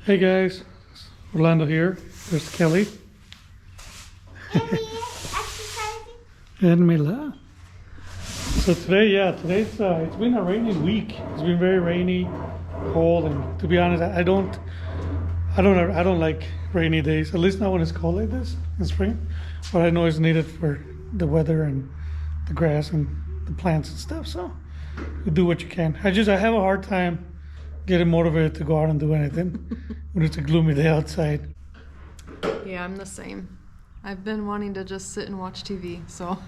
Hey guys, Orlando here. There's Kelly And we exercising. and Mila. So today's it's been a rainy week. It's been very rainy, cold, and to be honest, I don't like rainy days. At least not when it's cold like this in spring. But I know it's needed for the weather and the grass and the plants and stuff. So you do what you can. I have a hard time getting motivated to go out and do anything when it's a gloomy day outside. Yeah, I'm the same. I've been wanting to just sit and watch TV, so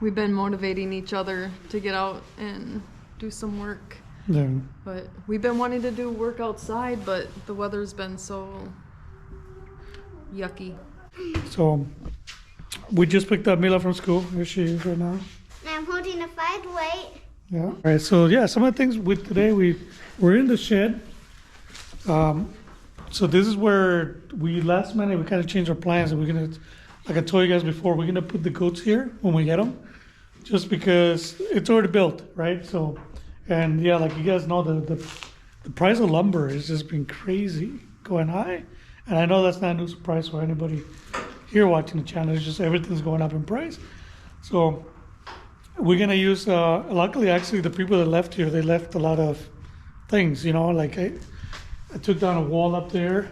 we've been motivating each other to get out and do some work. Yeah. But we've been wanting to do work outside, but the weather's been so yucky. So we just picked up Mila from school. Here she is right now. And I'm holding a 5 weight. Yeah. All right. So yeah, some of the things with today we're in the shed. So this is where last minute we kind of changed our plans, and we're gonna, like I told you guys before, we're gonna put the goats here when we get them, just because it's already built, right? So, and yeah, like you guys know, the price of lumber has just been crazy, going high, and I know that's not a new surprise for anybody here watching the channel. It's just everything's going up in price. So we're gonna use. Luckily, actually, the people that left here, they left a lot of things. You know, like I took down a wall up there.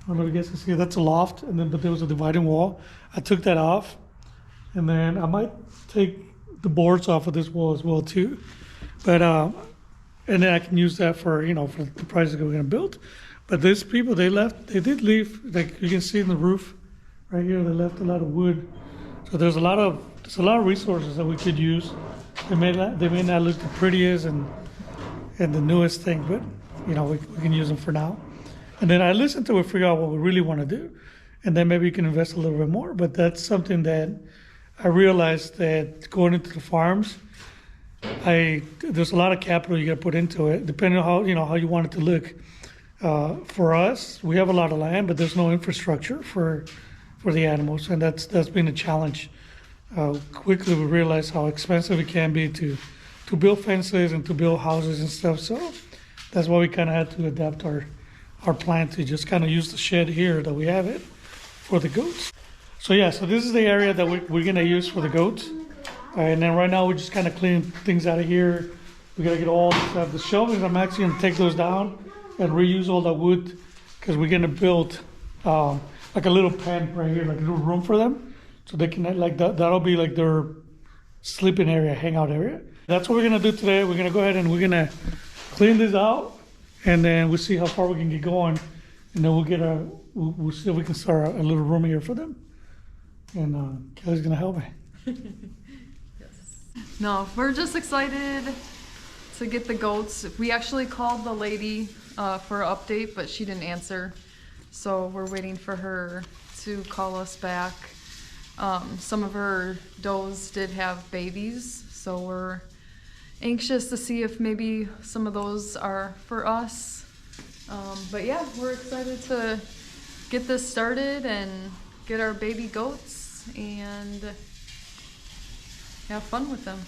I don't know if you guys can see. That's a loft, and then but there was a dividing wall. I took that off, and then I might take the boards off of this wall as well too. But and then I can use that for for the prices that we're gonna build. But these people, they did leave. Like you can see in the roof, right here, they left a lot of wood. So there's a lot of resources that we could use. They may not look the prettiest and the newest thing, but we can use them for now. And then I listen to it, figure out what we really want to do, and then maybe we can invest a little bit more. But that's something that I realized that going into the farms, there's a lot of capital you got to put into it, depending on how you want it to look. For us, we have a lot of land, but there's no infrastructure for the animals, and that's been a challenge. Quickly we realized how expensive it can be to build fences and to build houses and stuff. So that's why we kind of had to adapt our plan to just kind of use the shed here that we have it for the goats. So yeah, so this is the area that we're gonna use for the goats. And then right now we're just kind of cleaning things out of here. We gotta get all the stuff. The shelving, I'm actually gonna take those down and reuse all that wood, because we're gonna build like a little pen right here, like a little room for them, so they can like that'll be like their sleeping area, hangout area. That's what we're gonna do today. We're gonna go ahead and we're gonna clean this out, and then we'll see how far we can get going, and then we'll see if we can start a little room here for them. And Kelly's gonna help me. No, we're just excited to get the goats. We actually called the lady for an update, but she didn't answer. So we're waiting for her to call us back. Some of her does did have babies, so we're anxious to see if maybe some of those are for us. But yeah, we're excited to get this started and get our baby goats and have fun with them.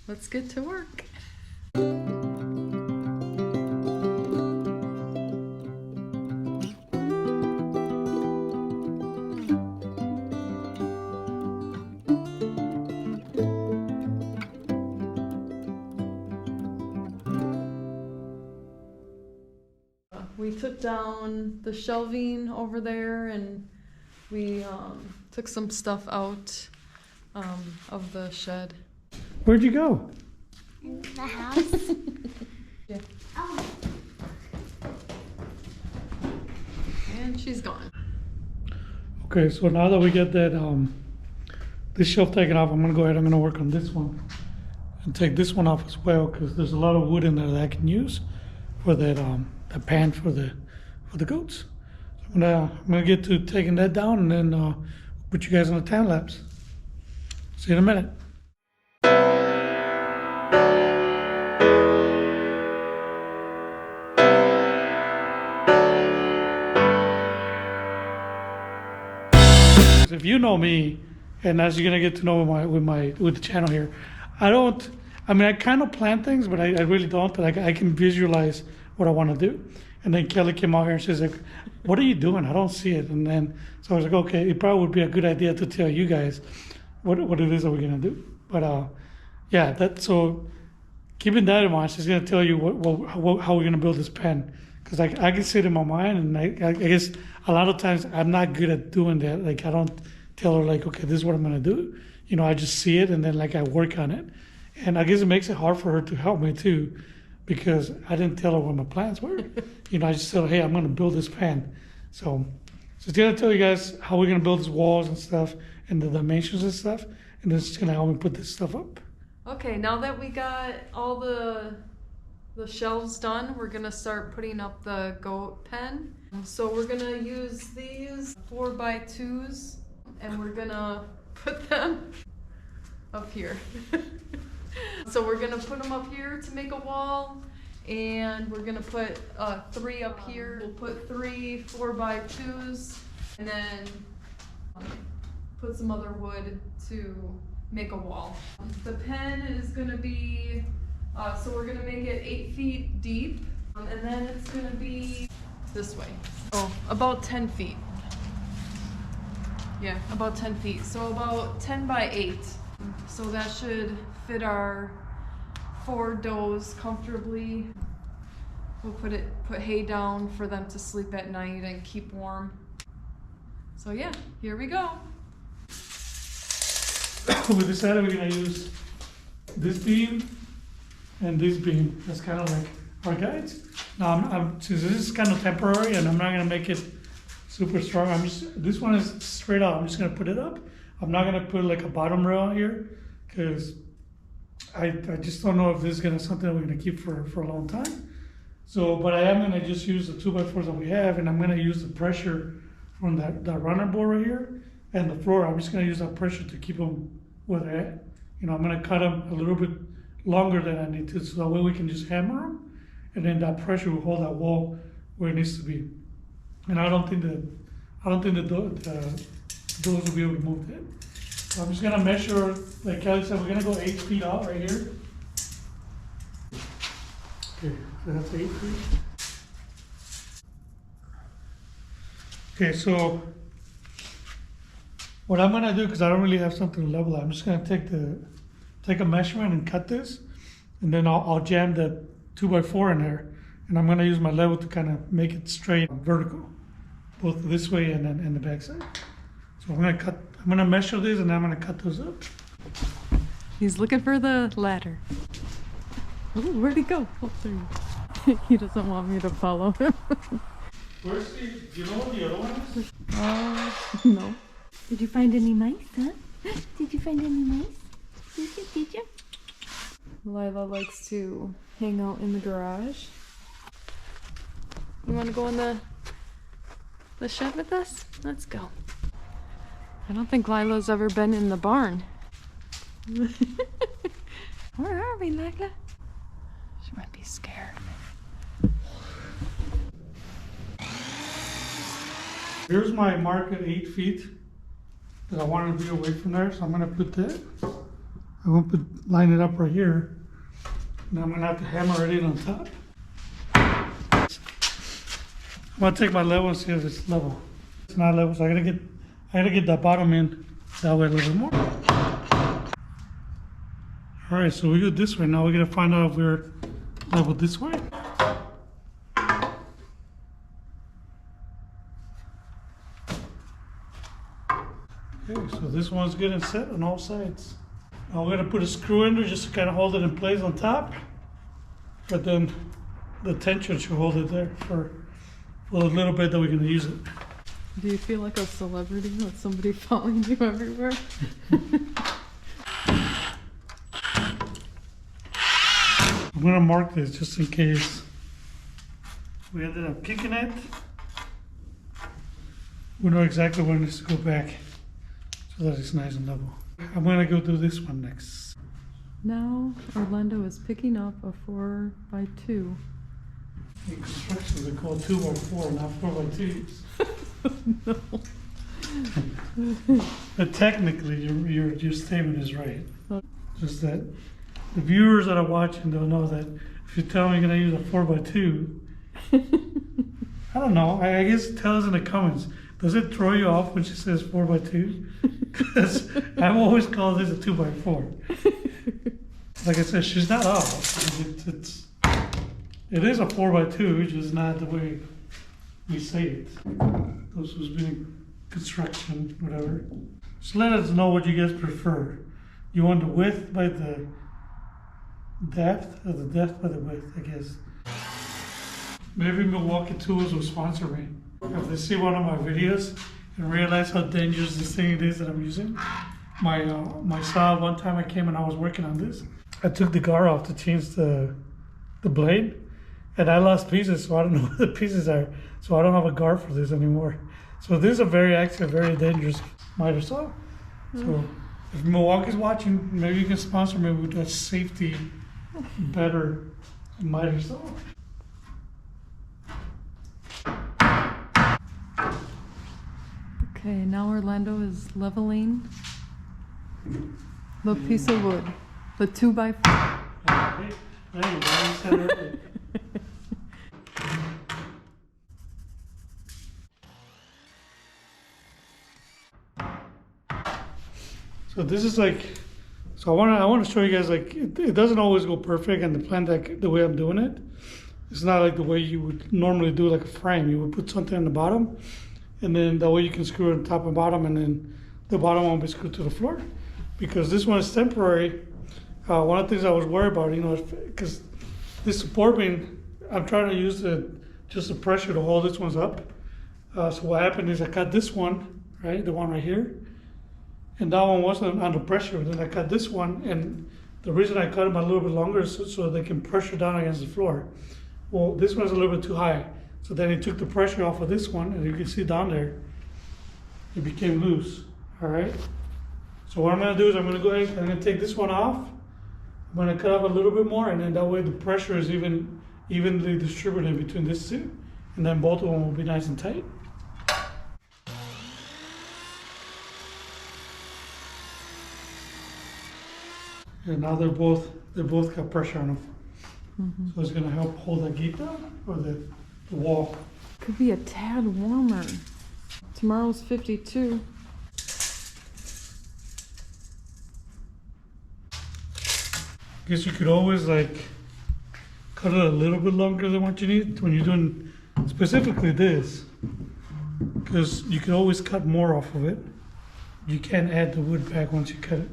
Let's get to work. We took down the shelving over there, and we took some stuff out of the shed. Where'd you go? In the house. Yeah. Oh. And she's gone. Okay, so now that we get that this shelf taken off, I'm gonna work on this one and take this one off as well, because there's a lot of wood in there that I can use for that pan for the goats. So I'm gonna get to taking that down, and then put you guys on the time lapse. See you in a minute. If you know me, and as you're gonna get to know with the channel here, I kind of plan things, but I really don't. Like I can visualize what I want to do. And then Kelly came out here and she's like, what are you doing? I don't see it. And then, so I was like, okay, it probably would be a good idea to tell you guys what it is that we're going to do. But yeah, so keeping that in mind, she's going to tell you how we're going to build this pen. Because I can see it in my mind, and I guess a lot of times I'm not good at doing that. Like, I don't tell her, like, okay, this is what I'm going to do. You know, I just see it, and then, like, I work on it. And I guess it makes it hard for her to help me, too, because I didn't tell her what my plans were. You know, I just said, hey, I'm going to build this pen. So she's going to tell you guys how we're going to build these walls and stuff, and the dimensions and stuff, and then she's going to help me put this stuff up. Okay, now that we got all the shelves done, we're gonna start putting up the goat pen. So we're gonna use these 4x2s and we're gonna put them up here. So we're gonna put them up here to make a wall, and we're gonna put 3 up here. We'll put 3 4x2s and then put some other wood to make a wall. The pen is gonna be so we're gonna make it 8 feet deep, and then it's gonna be this way. Oh, about 10 feet. Yeah, about 10 feet. So about 10 by 8. So that should fit our 4 does comfortably. We'll put hay down for them to sleep at night and keep warm. So yeah, here we go. We decided we're gonna use this beam and this beam. That's kind of like our guides. Now, since this is kind of temporary and I'm not gonna make it super strong, this one is straight out. I'm just gonna put it up. I'm not gonna put like a bottom rail here because I just don't know if this is gonna something we're gonna keep for a long time. So, but I am gonna just use the 2x4s that we have, and I'm gonna use the pressure from that runner board right here and the floor. I'm just gonna use that pressure to keep them where they're at. You know, I'm gonna cut them a little bit longer than I need to, so that way we can just hammer them, and then that pressure will hold that wall where it needs to be. And I don't think the doors will be able to move that. So I'm just gonna measure, like Kelly said, we're gonna go 8 feet out right here. Okay, so that's 8 feet. Okay, so what I'm gonna do, because I don't really have something to level, I'm just gonna take a measurement and cut this, and then I'll jam the 2x4 in there, and I'm gonna use my level to kind of make it straight vertical, both this way and then in the back side. So I'm gonna measure this, and I'm gonna cut those up. He's looking for the ladder. Oh, where'd he go? Oh, there he is. He doesn't want me to follow him. Where's do you know what the other one is? No. Did you find any mice, huh? Did you find any mice? Did you? Lila likes to hang out in the garage. You want to go in the shed with us? Let's go. I don't think Lila's ever been in the barn. Where are we, Lila? She might be scared. Here's my mark at 8 feet that I wanted to be away from there, so I'm gonna put that. I'm gonna line it up right here, and I'm gonna have to hammer it in on top. I'm gonna take my level and see if it's level. It's not level, so I gotta get that bottom in that way a little bit more. All right, so we go this way. Now we're gonna find out if we're level this way. Okay, so this one's good and set on all sides. Now we're gonna put a screw in there just to kind of hold it in place on top, but then the tension should hold it there for a little bit that we're gonna use it. Do you feel like a celebrity with somebody following you everywhere? I'm gonna mark this just in case we ended up kicking it. We know exactly when it needs to go back so that it's nice and level. I'm gonna go do this one next. Now Orlando is picking up a 4x2. In construction, they call 2x4, not 4x2s. No. But technically, your statement is right. Just that the viewers that are watching don't know that if you tell me you're gonna use a 4x2, I don't know. I guess tell us in the comments. Does it throw you off when she says 4x2? Because I've always called this a 2x4. Like I said, she's not off. It is a 4x2, just not the way we say it. Those who's been in construction, whatever. Just let us know what you guys prefer. You want the width by the depth, or the depth by the width, I guess. Maybe Milwaukee Tools will sponsor me. If they see one of my videos and realize how dangerous this thing it is that I'm using. My saw, one time I came and I was working on this. I took the guard off to change the blade, and I lost pieces, so I don't know where the pieces are. So I don't have a guard for this anymore. So this is a very active, very dangerous miter saw. So if Milwaukee's watching, maybe you can sponsor me with that safety, better miter saw. Okay, now Orlando is leveling the piece of wood, the 2x4. Okay. There you go. You said it earlier. So this is like, so I want to show you guys, like, it doesn't always go perfect, and the plan, like the way I'm doing it, it's not like the way you would normally do like a frame. You would put something on the bottom, and then that way you can screw it on top and bottom, and then the bottom won't be screwed to the floor. Because this one is temporary, one of the things I was worried about, you know, because this support beam, I'm trying to use just the pressure to hold this one's up. So what happened is I cut this one, right, the one right here, and that one wasn't under pressure. Then I cut this one, and the reason I cut them a little bit longer is so they can pressure down against the floor. Well, this one's a little bit too high. So then it took the pressure off of this one, and you can see down there, it became loose, all right? So what I'm gonna do is I'm gonna go ahead, I'm gonna take this one off. I'm gonna cut off a little bit more, and then that way the pressure is evenly distributed between these two, and then both of them will be nice and tight. And now they're both got pressure on them. So it's gonna help hold that gate down, or the wall. Could be a tad warmer. Tomorrow's 52. Guess you could always like cut it a little bit longer than what you need when you're doing specifically this, because you can always cut more off of it. You can add the wood back once you cut it.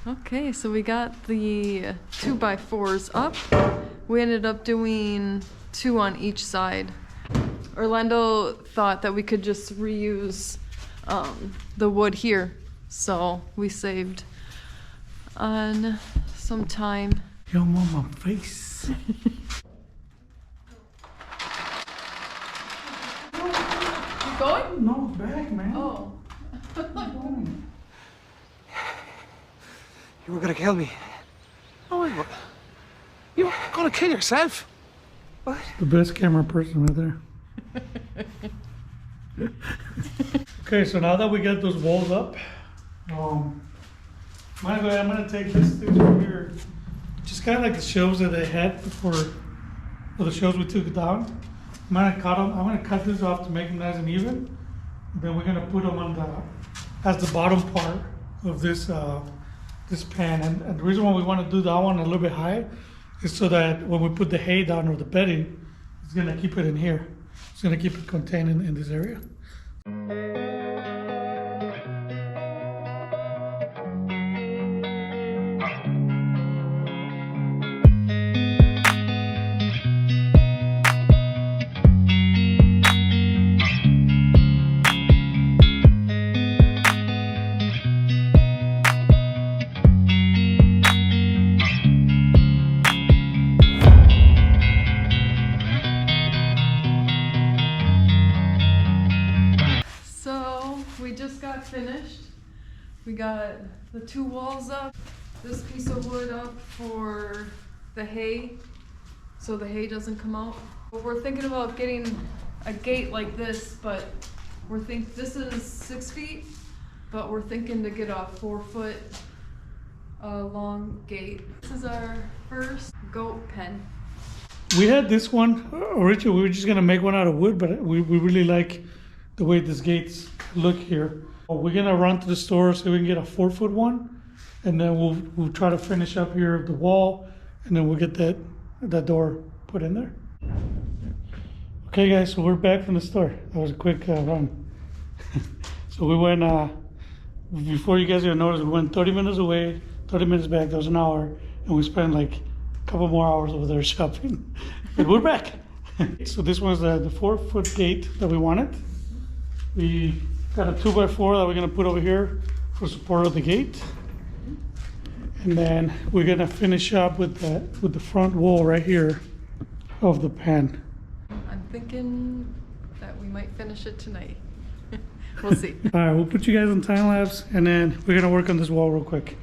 Okay, so we got the 2x4s up. We ended up doing 2 on each side. Orlando thought that we could just reuse the wood here, so we saved on some time. Yo, mama face. You going? No, back, man. Oh. You were gonna kill me. Oh, you were gonna kill yourself. What? The best camera person right there. Okay, so now that we got those walls up, I'm gonna take this thing from here, just kind of like the shelves that they had before, or the shelves we took down. I'm gonna cut them. I'm gonna cut this off to make them nice and even. Then we're gonna put them on as the bottom part of this this pan. And the reason why we want to do that one a little bit high is so that when we put the hay down or the bedding, it's gonna keep it in here. It's gonna keep it contained in this area. Finished. We got the 2 walls up, this piece of wood up for the hay, so the hay doesn't come out. But we're thinking about getting a gate like this, but this is 6 feet, but we're thinking to get a 4-foot long gate. This is our first goat pen. We had this one originally. We were just gonna make one out of wood, but we really like the way these gates look here. We're gonna run to the store so we can get a 4-foot one, and then we'll try to finish up here the wall, and then we'll get that door put in there. Okay, guys, so we're back from the store. That was a quick run. So we went before you guys even noticed, we went 30 minutes away, 30 minutes back. That was an hour, and we spent like a couple more hours over there shopping. But we're back. So this was the 4-foot gate that we wanted. We got a 2x4 that we're gonna put over here for support of the gate, and then we're gonna finish up with the front wall right here of the pen. I'm thinking that we might finish it tonight. We'll see. All right, we'll put you guys on time lapse, and then we're gonna work on this wall real quick.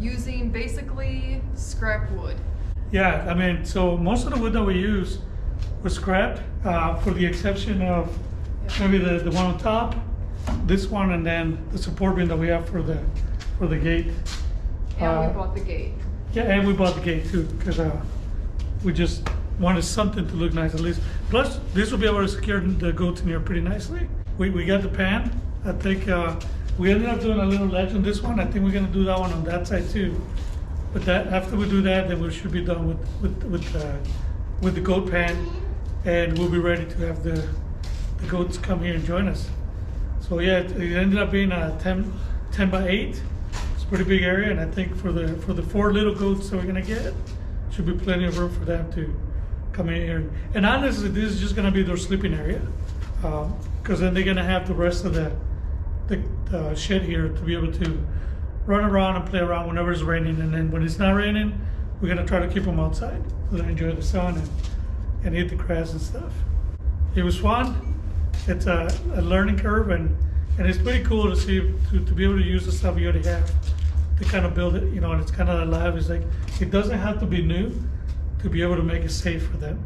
Using basically scrap wood. Yeah, I mean, so most of the wood that we use was scrapped, for the exception of maybe the one on top, this one, and then the support beam that we have for the gate. And we bought the gate. Yeah, and we bought the gate too, because we just wanted something to look nice at least. Plus, this will be able to secure the goats in here pretty nicely. We got the pan. I think we ended up doing a little ledge on this one. I think we're gonna do that one on that side too. But that after we do that, then we should be done with the goat pan, and we'll be ready to have the goats come here and join us. So yeah, it ended up being a 10 by 8. It's a pretty big area, and I think for the 4 little goats that we're gonna get, should be plenty of room for them to come in here. And honestly, this is just gonna be their sleeping area, because then they're gonna have the rest of the shed here to be able to run around and play around whenever it's raining. And then when it's not raining, we're gonna try to keep them outside so they enjoy the sun and eat the grass and stuff. It was fun. It's a learning curve, and it's pretty cool to see to be able to use the stuff you already have to kind of build it, you know. And it's kind of alive. It's like it doesn't have to be new to be able to make it safe for them.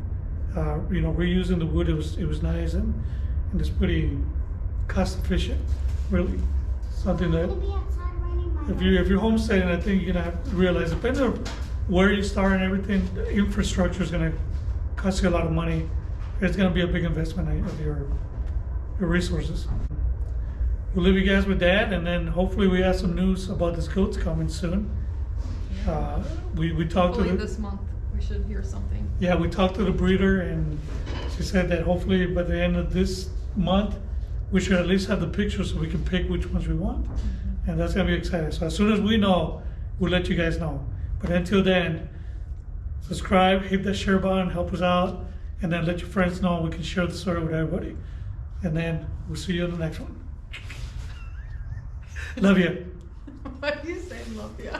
You know, reusing the wood, it was nice, and it's pretty cost efficient. Really, something that if you're homesteading, I think you're gonna have to realize, depending on where you start and everything, the infrastructure is gonna cost you a lot of money. It's gonna be a big investment of your resources. We'll leave you guys with that, and then hopefully we have some news about this goats coming soon. We talked to this month we should hear something. Yeah, we talked to the breeder, and she said that hopefully by the end of this month we should at least have the pictures so we can pick which ones we want. And that's gonna be exciting. So as soon as we know, we'll let you guys know. But until then, subscribe, hit that share button, help us out, and then let your friends know. We can share the story with everybody. And then we'll see you in the next one. Love you. Why do you say love ya?